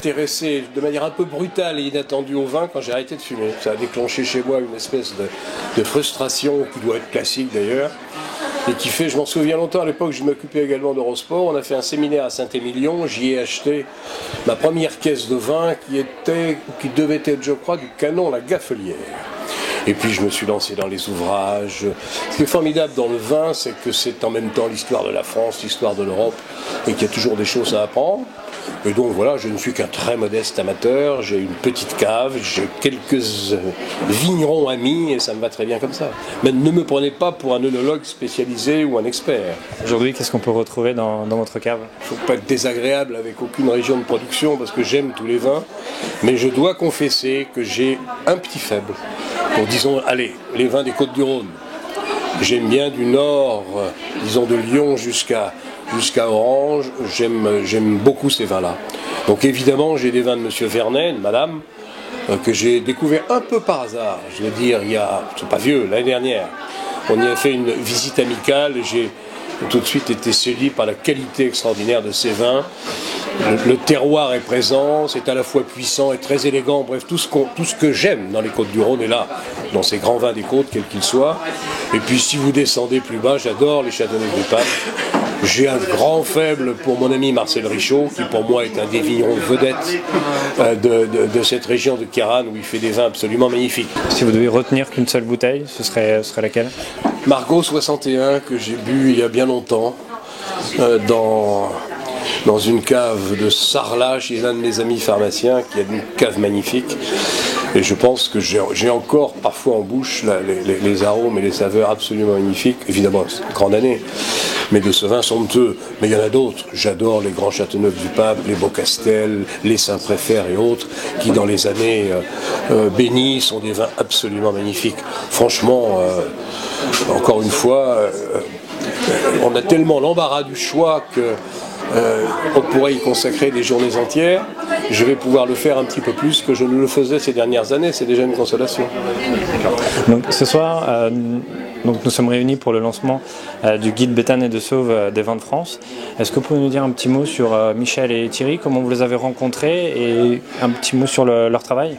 intéressé de manière un peu brutale et inattendue au vin quand j'ai arrêté de fumer. Ça a déclenché chez moi une espèce de frustration qui doit être classique d'ailleurs. Et qui fait, je m'en souviens longtemps, à l'époque je m'occupais également d'Eurosport, on a fait un séminaire à Saint-Émilion, j'y ai acheté ma première caisse de vin qui devait être, je crois, du Canon La Gaffelière. Et puis je me suis lancé dans les ouvrages. Ce qui est formidable dans le vin, c'est que c'est en même temps l'histoire de la France, l'histoire de l'Europe, et qu'il y a toujours des choses à apprendre. Et donc voilà, je ne suis qu'un très modeste amateur, j'ai une petite cave, j'ai quelques vignerons amis et ça me va très bien comme ça. Mais ne me prenez pas pour un œnologue spécialisé ou un expert. Aujourd'hui, qu'est-ce qu'on peut retrouver dans votre cave? Il ne faut pas être désagréable avec aucune région de production parce que j'aime tous les vins, mais je dois confesser que j'ai un petit faible pour, disons, allez, les vins des Côtes-du-Rhône. J'aime bien du nord, disons de Lyon jusqu'à Orange, j'aime beaucoup ces vins-là. Donc évidemment, j'ai des vins de Monsieur Vernet, de Madame, que j'ai découvert un peu par hasard. Je veux dire, c'est pas vieux, l'année dernière. On y a fait une visite amicale et j'ai tout de suite été séduit par la qualité extraordinaire de ces vins. Le terroir est présent, c'est à la fois puissant et très élégant, bref, tout ce que j'aime dans les Côtes-du-Rhône est là, dans ces grands vins des côtes, quels qu'ils soient. Et puis si vous descendez plus bas, j'adore les Châteauneuf du Pape. J'ai un grand faible pour mon ami Marcel Richaud, qui pour moi est un des vignerons vedettes de cette région de Queyranne, où il fait des vins absolument magnifiques. Si vous devez retenir qu'une seule bouteille, ce serait laquelle? Margaux 61, que j'ai bu il y a bien longtemps, dans une cave de Sarlat, chez l'un de mes amis pharmaciens, qui a une cave magnifique. Et je pense que j'ai encore parfois en bouche les arômes et les saveurs absolument magnifiques. Évidemment, c'est une grande année, mais de ce vin somptueux. Mais il y en a d'autres. J'adore les grands Châteauneuf du Pape, les Beaucastel, les Saint-Préfert et autres, qui dans les années bénies sont des vins absolument magnifiques. Franchement, encore une fois, on a tellement l'embarras du choix que on pourrait y consacrer des journées entières. Je vais pouvoir le faire un petit peu plus que je ne le faisais ces dernières années, c'est déjà une consolation. Donc ce soir, nous sommes réunis pour le lancement du guide Béthane et de Sauve des vins de France. Est-ce que vous pouvez nous dire un petit mot sur Michel et Thierry, comment vous les avez rencontrés et un petit mot sur leur travail?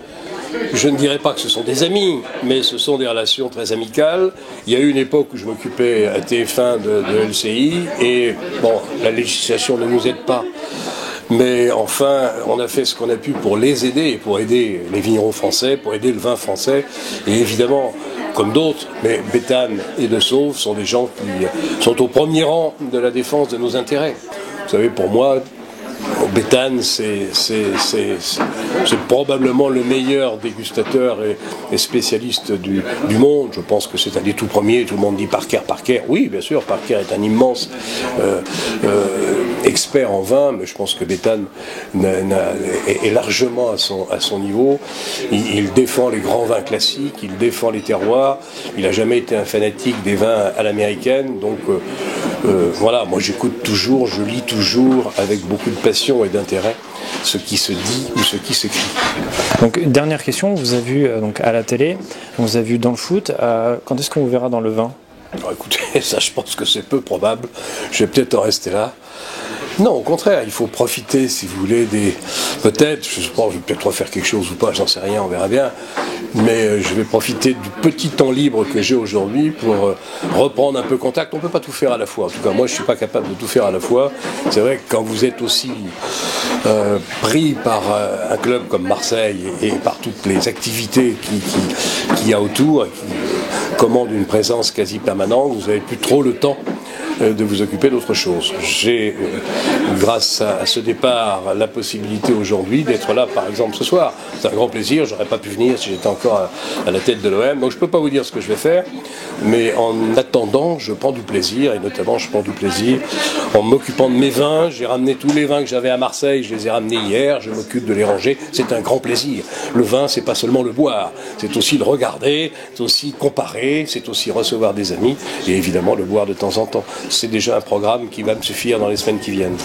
Je ne dirais pas que ce sont des amis, mais ce sont des relations très amicales. Il y a eu une époque où je m'occupais à TF1 de LCI et bon, la législation ne nous aide pas. Mais enfin, on a fait ce qu'on a pu pour les aider, pour aider les vignerons français, pour aider le vin français. Et évidemment, comme d'autres, mais Béthane et de Sauve sont des gens qui sont au premier rang de la défense de nos intérêts. Vous savez, pour moi, Béthane, c'est probablement le meilleur dégustateur et spécialiste du monde. Je pense que c'est un des tout premiers. Tout le monde dit Parker. Oui, bien sûr, Parker est un immense expert en vin, mais je pense que Béthane est largement à son niveau. Il défend les grands vins classiques, il défend les terroirs. Il n'a jamais été un fanatique des vins à l'américaine. Donc voilà, moi j'écoute toujours, je lis toujours avec beaucoup de passion et d'intérêt ce qui se dit ou ce qui s'écrit. Donc dernière question, on vous a vu donc, à la télé, on vous a vu dans le foot, quand est-ce qu'on vous verra dans le vin? Alors, écoutez, ça je pense que c'est peu probable, je vais peut-être en rester là. Non, au contraire, il faut profiter, si vous voulez, peut-être, je sais pas, je vais peut-être refaire quelque chose ou pas, j'en sais rien, on verra bien, mais je vais profiter du petit temps libre que j'ai aujourd'hui pour reprendre un peu contact. On ne peut pas tout faire à la fois, en tout cas, moi je ne suis pas capable de tout faire à la fois. C'est vrai que quand vous êtes aussi pris par un club comme Marseille et par toutes les activités qu'il y a autour, et qui commandent une présence quasi permanente, vous n'avez plus trop le temps de vous occuper d'autre chose. J'ai, grâce à ce départ, la possibilité aujourd'hui d'être là, par exemple, ce soir. C'est un grand plaisir, j'aurais pas pu venir si j'étais encore à la tête de l'OM, donc je peux pas vous dire ce que je vais faire, mais en attendant, je prends du plaisir, et notamment je prends du plaisir en m'occupant de mes vins. J'ai ramené tous les vins que j'avais à Marseille, je les ai ramenés hier, je m'occupe de les ranger, c'est un grand plaisir. Le vin, c'est pas seulement le boire, c'est aussi le regarder, c'est aussi comparer, c'est aussi recevoir des amis, et évidemment le boire de temps en temps. C'est déjà un programme qui va me suffire dans les semaines qui viennent.